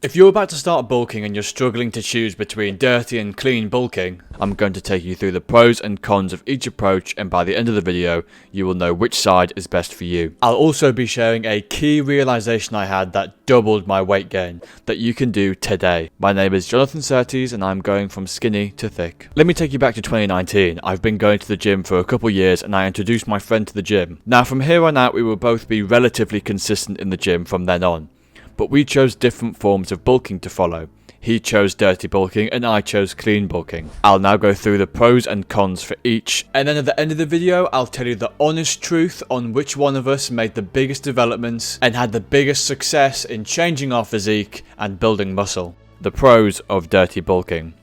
If you're about to start bulking and you're struggling to choose between dirty and clean bulking, I'm going to take you through the pros and cons of each approach, and by the end of the video, you will know which side is best for you. I'll also be sharing a key realization I had that doubled my weight gain that you can do today. My name is Jonathan Surtees and I'm going from skinny to thick. Let me take you back to 2019. I've been going to the gym for a couple years and I introduced my friend to the gym. Now from here on out, we will both be relatively consistent in the gym from then on. But we chose different forms of bulking to follow. He chose dirty bulking and I chose clean bulking. I'll now go through the pros and cons for each, and then at the end of the video I'll tell you the honest truth on which one of us made the biggest developments and had the biggest success in changing our physique and building muscle. The pros of dirty bulking.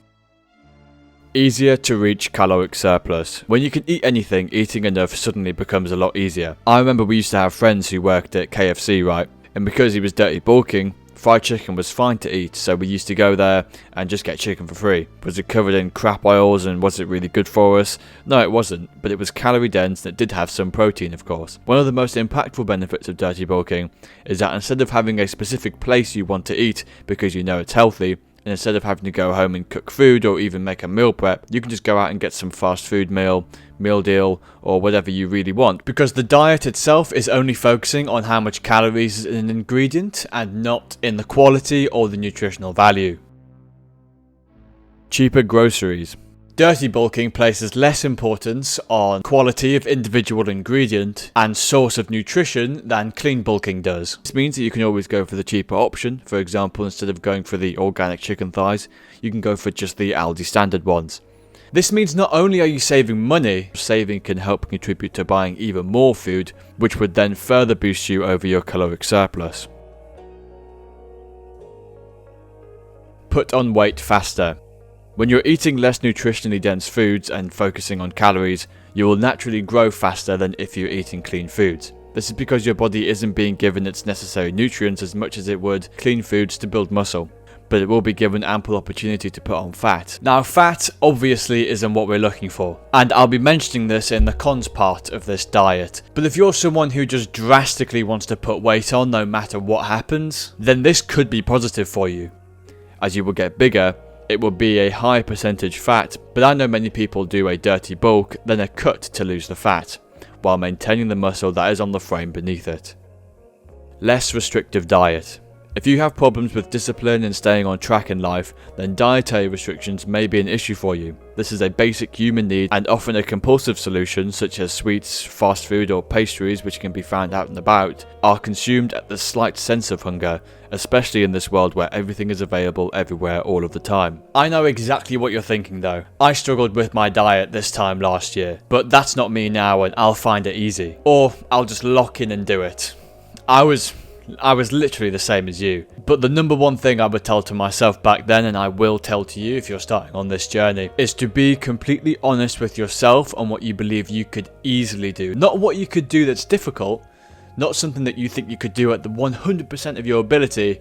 Easier to reach caloric surplus. When you can eat anything, eating enough suddenly becomes a lot easier. I remember we used to have friends who worked at KFC, right? And because he was dirty bulking, fried chicken was fine to eat, so we used to go there and just get chicken for free. Was it covered in crap oils and was it really good for us? No, it wasn't, but it was calorie dense and it did have some protein, of course. One of the most impactful benefits of dirty bulking is that instead of having a specific place you want to eat because you know it's healthy, and instead of having to go home and cook food or even make a meal prep, you can just go out and get some fast food meal deal, or whatever you really want. Because the diet itself is only focusing on how much calories is in an ingredient and not in the quality or the nutritional value. Cheaper groceries. Dirty bulking places less importance on quality of individual ingredient and source of nutrition than clean bulking does. This means that you can always go for the cheaper option. For example, instead of going for the organic chicken thighs, you can go for just the Aldi standard ones. This means not only are you saving money, saving can help contribute to buying even more food, which would then further boost you over your caloric surplus. Put on weight faster. When you're eating less nutritionally dense foods and focusing on calories, you will naturally grow faster than if you're eating clean foods. This is because your body isn't being given its necessary nutrients as much as it would clean foods to build muscle, but it will be given ample opportunity to put on fat. Now, fat obviously isn't what we're looking for, and I'll be mentioning this in the cons part of this diet. But if you're someone who just drastically wants to put weight on no matter what happens, then this could be positive for you. As you will get bigger, it will be a high percentage fat, but I know many people do a dirty bulk, then a cut to lose the fat, while maintaining the muscle that is on the frame beneath it. Less restrictive diet. If you have problems with discipline and staying on track in life, then dietary restrictions may be an issue for you. This is a basic human need, and often a compulsive solution such as sweets, fast food or pastries, which can be found out and about, are consumed at the slight sense of hunger, especially in this world where everything is available everywhere all of the time. I know exactly what you're thinking though. I struggled with my diet this time last year, but that's not me now and I'll find it easy. Or I'll just lock in and do it. I was literally the same as you. But the number one thing I would tell to myself back then, and I will tell to you if you're starting on this journey, is to be completely honest with yourself on what you believe you could easily do. Not what you could do that's difficult, not something that you think you could do at the 100% of your ability,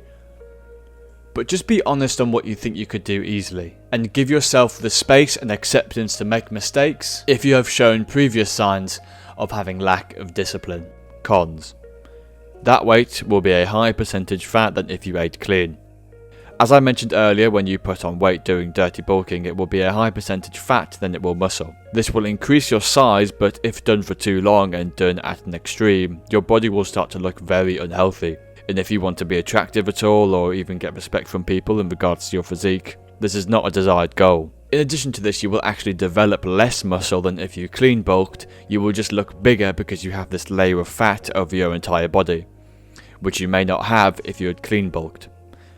but just be honest on what you think you could do easily. And give yourself the space and acceptance to make mistakes if you have shown previous signs of having lack of discipline. Cons. That weight will be a higher percentage fat than if you ate clean. As I mentioned earlier, when you put on weight doing dirty bulking, it will be a high percentage fat than it will muscle. This will increase your size, but if done for too long and done at an extreme, your body will start to look very unhealthy. And if you want to be attractive at all, or even get respect from people in regards to your physique, this is not a desired goal. In addition to this, you will actually develop less muscle than if you clean bulked. You will just look bigger because you have this layer of fat over your entire body, which you may not have if you had clean bulked.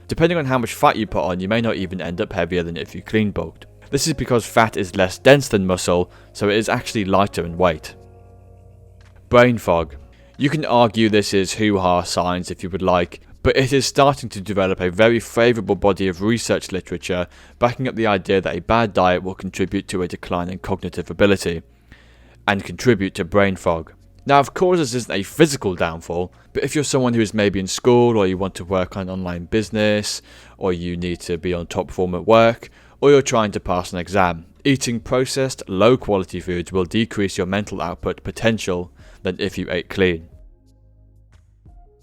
Depending on how much fat you put on, you may not even end up heavier than if you clean bulked. This is because fat is less dense than muscle, so it is actually lighter in weight. Brain fog. You can argue this is hoo-ha science if you would like, but it is starting to develop a very favourable body of research literature backing up the idea that a bad diet will contribute to a decline in cognitive ability and contribute to brain fog. Now, of course, this isn't a physical downfall, but if you're someone who is maybe in school, or you want to work on an online business, or you need to be on top form at work, or you're trying to pass an exam, eating processed, low-quality foods will decrease your mental output potential than if you ate clean.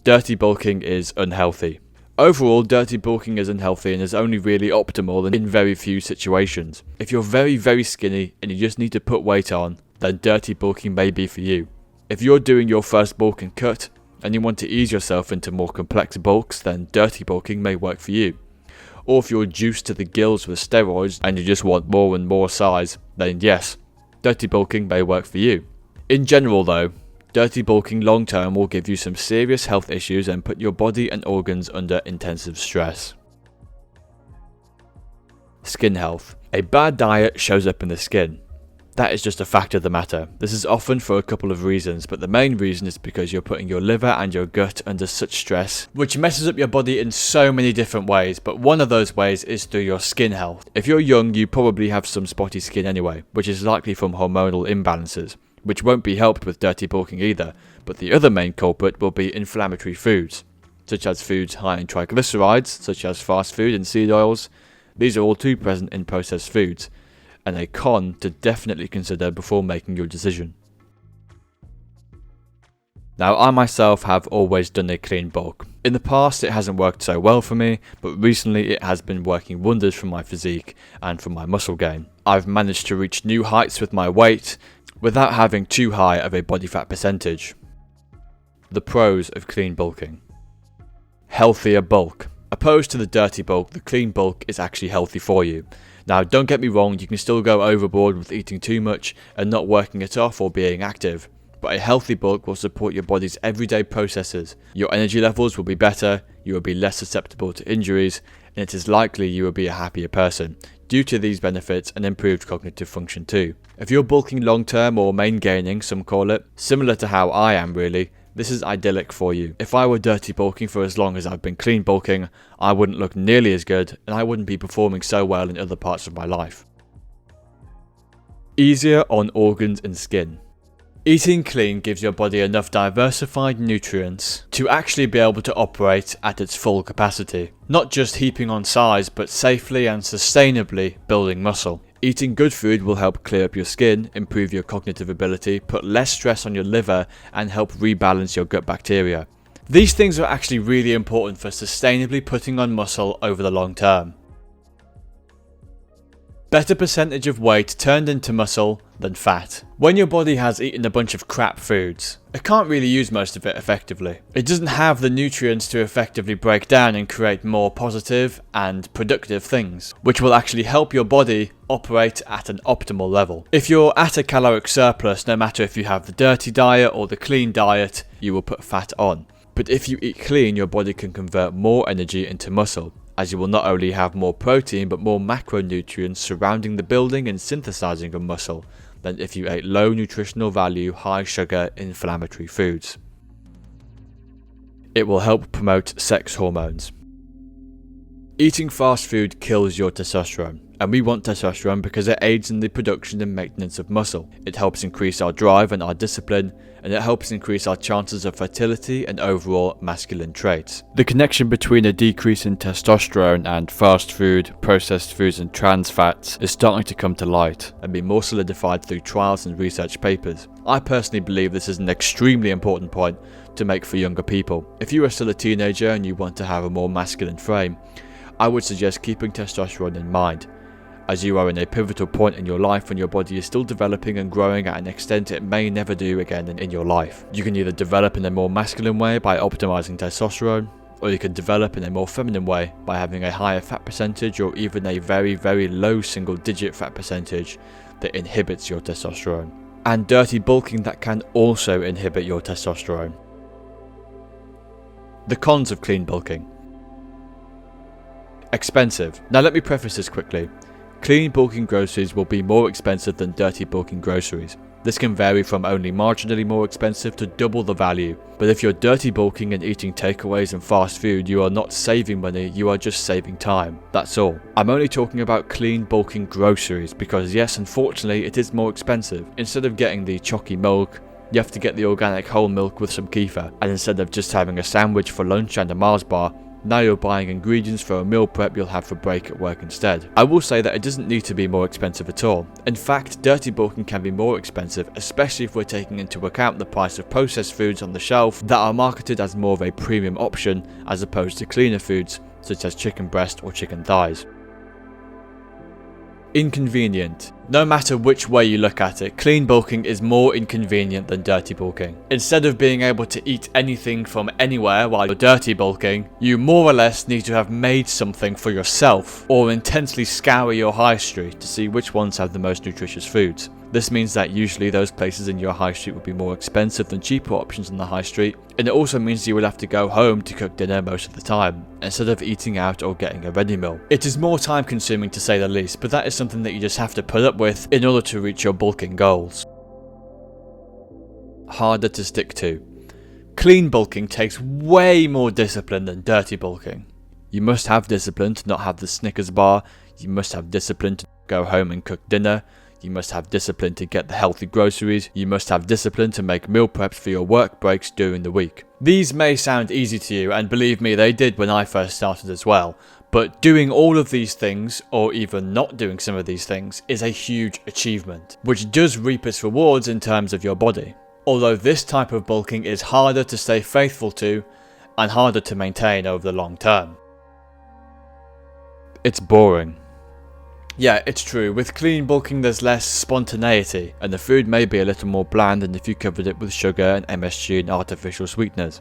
Dirty bulking is unhealthy. Overall, dirty bulking is unhealthy and is only really optimal in very few situations. If you're very, very skinny and you just need to put weight on, then dirty bulking may be for you. If you're doing your first bulk and cut, and you want to ease yourself into more complex bulks, then dirty bulking may work for you. Or if you're juiced to the gills with steroids and you just want more and more size, then yes, dirty bulking may work for you. In general though, dirty bulking long term will give you some serious health issues and put your body and organs under intensive stress. Skin health. A bad diet shows up in the skin. That is just a fact of the matter. This is often for a couple of reasons, but the main reason is because you're putting your liver and your gut under such stress, which messes up your body in so many different ways, but one of those ways is through your skin health. If you're young, you probably have some spotty skin anyway, which is likely from hormonal imbalances, which won't be helped with dirty bulking either, but the other main culprit will be inflammatory foods, such as foods high in triglycerides, such as fast food and seed oils. These are all too present in processed foods, and a con to definitely consider before making your decision. Now, I myself have always done a clean bulk. In the past it hasn't worked so well for me, but recently it has been working wonders for my physique and for my muscle gain. I've managed to reach new heights with my weight without having too high of a body fat percentage. The pros of clean bulking. Healthier bulk. Opposed to the dirty bulk, the clean bulk is actually healthy for you. Now, don't get me wrong, you can still go overboard with eating too much and not working it off or being active, but a healthy bulk will support your body's everyday processes. Your energy levels will be better, you will be less susceptible to injuries, and it is likely you will be a happier person, due to these benefits and improved cognitive function too. If you're bulking long term or main gaining, some call it, similar to how I am really, this is idyllic for you. If I were dirty bulking for as long as I've been clean bulking, I wouldn't look nearly as good and I wouldn't be performing so well in other parts of my life. Easier on organs and skin. Eating clean gives your body enough diversified nutrients to actually be able to operate at its full capacity. Not just heaping on size, but safely and sustainably building muscle. Eating good food will help clear up your skin, improve your cognitive ability, put less stress on your liver, and help rebalance your gut bacteria. These things are actually really important for sustainably putting on muscle over the long term. Better percentage of weight turned into muscle than fat. When your body has eaten a bunch of crap foods, it can't really use most of it effectively. It doesn't have the nutrients to effectively break down and create more positive and productive things, which will actually help your body operate at an optimal level. If you're at a caloric surplus, no matter if you have the dirty diet or the clean diet, you will put fat on. But if you eat clean, your body can convert more energy into muscle, as you will not only have more protein but more macronutrients surrounding the building and synthesizing of muscle than if you ate low nutritional value, high sugar, inflammatory foods. It will help promote sex hormones. Eating fast food kills your testosterone, and we want testosterone because it aids in the production and maintenance of muscle. It helps increase our drive and our discipline, and it helps increase our chances of fertility and overall masculine traits. The connection between a decrease in testosterone and fast food, processed foods and trans fats is starting to come to light and be more solidified through trials and research papers. I personally believe this is an extremely important point to make for younger people. If you are still a teenager and you want to have a more masculine frame, I would suggest keeping testosterone in mind, as you are in a pivotal point in your life when your body is still developing and growing at an extent it may never do again in your life. You can either develop in a more masculine way by optimizing testosterone, or you can develop in a more feminine way by having a higher fat percentage or even a very, very low single-digit fat percentage that inhibits your testosterone. And dirty bulking that can also inhibit your testosterone. The cons of clean bulking. Expensive. Now let me preface this quickly. Clean bulking groceries will be more expensive than dirty bulking groceries. This can vary from only marginally more expensive to double the value. But if you're dirty bulking and eating takeaways and fast food, you are not saving money, you are just saving time. That's all. I'm only talking about clean bulking groceries because yes, unfortunately it is more expensive. Instead of getting the chalky milk, you have to get the organic whole milk with some kefir. And instead of just having a sandwich for lunch and a Mars bar, Now you're buying ingredients for a meal prep you'll have for break at work instead. I will say that it doesn't need to be more expensive at all. In fact, dirty bulking can be more expensive, especially if we're taking into account the price of processed foods on the shelf that are marketed as more of a premium option as opposed to cleaner foods such as chicken breast or chicken thighs. Inconvenient. No matter which way you look at it, clean bulking is more inconvenient than dirty bulking. Instead of being able to eat anything from anywhere while you're dirty bulking, you more or less need to have made something for yourself or intensely scour your high street to see which ones have the most nutritious foods. This means that usually those places in your high street will be more expensive than cheaper options on the high street, and it also means you will have to go home to cook dinner most of the time, instead of eating out or getting a ready meal. It is more time consuming to say the least, but that is something that you just have to put up with in order to reach your bulking goals. Harder to stick to. Clean bulking takes way more discipline than dirty bulking. You must have discipline to not have the Snickers bar, you must have discipline to go home and cook dinner, you must have discipline to get the healthy groceries, you must have discipline to make meal preps for your work breaks during the week. These may sound easy to you, and believe me, they did when I first started as well, but doing all of these things, or even not doing some of these things, is a huge achievement, which does reap its rewards in terms of your body. Although this type of bulking is harder to stay faithful to, and harder to maintain over the long term. It's boring. Yeah, it's true, with clean bulking there's less spontaneity, and the food may be a little more bland than if you covered it with sugar and MSG and artificial sweeteners.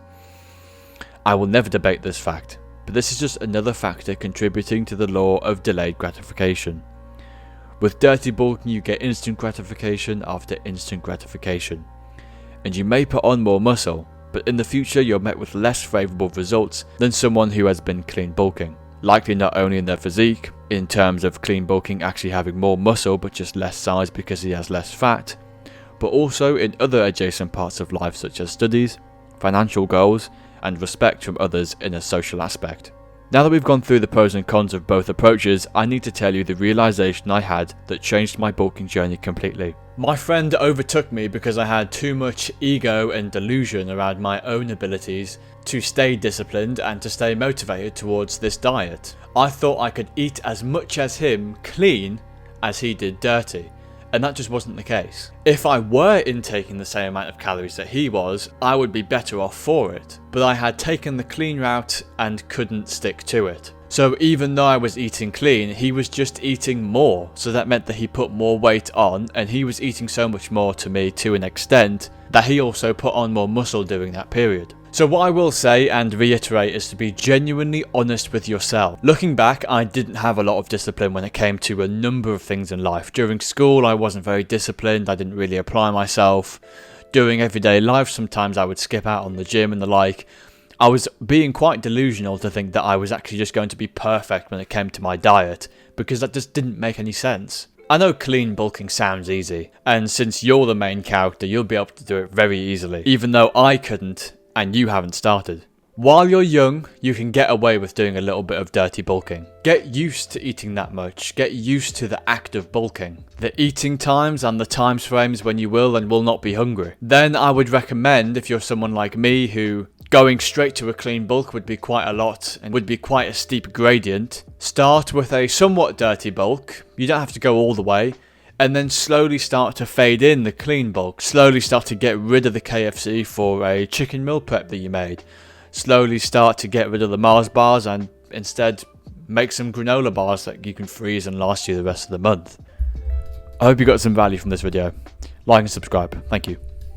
I will never debate this fact, but this is just another factor contributing to the law of delayed gratification. With dirty bulking you get instant gratification after instant gratification, and you may put on more muscle, but in the future you're met with less favourable results than someone who has been clean bulking. Likely not only in their physique, in terms of clean bulking actually having more muscle but just less size because he has less fat, but also in other adjacent parts of life such as studies, financial goals, and respect from others in a social aspect. Now that we've gone through the pros and cons of both approaches, I need to tell you the realisation I had that changed my bulking journey completely. My friend overtook me because I had too much ego and delusion around my own abilities to stay disciplined and to stay motivated towards this diet. I thought I could eat as much as him clean as he did dirty, and that just wasn't the case. If I were intaking the same amount of calories that he was, I would be better off for it, but I had taken the clean route and couldn't stick to it. So even though I was eating clean, he was just eating more, so that meant that he put more weight on, and he was eating so much more to me to an extent that he also put on more muscle during that period. So what I will say and reiterate is to be genuinely honest with yourself. Looking back, I didn't have a lot of discipline when it came to a number of things in life. During school, I wasn't very disciplined, I didn't really apply myself. During everyday life, sometimes I would skip out on the gym and the like. I was being quite delusional to think that I was actually just going to be perfect when it came to my diet, because that just didn't make any sense. I know clean bulking sounds easy, and since you're the main character, you'll be able to do it very easily, even though I couldn't, and you haven't started. While you're young, you can get away with doing a little bit of dirty bulking. Get used to eating that much, get used to the act of bulking, the eating times and the time frames when you will and will not be hungry. Then I would recommend, if you're someone like me who going straight to a clean bulk would be quite a lot and would be quite a steep gradient, start with a somewhat dirty bulk. You don't have to go all the way, and then slowly start to fade in the clean bulk. Slowly start to get rid of the KFC for a chicken meal prep that you made. Slowly start to get rid of the Mars bars and instead make some granola bars that you can freeze and last you the rest of the month. I hope you got some value from this video. Like and subscribe. Thank you.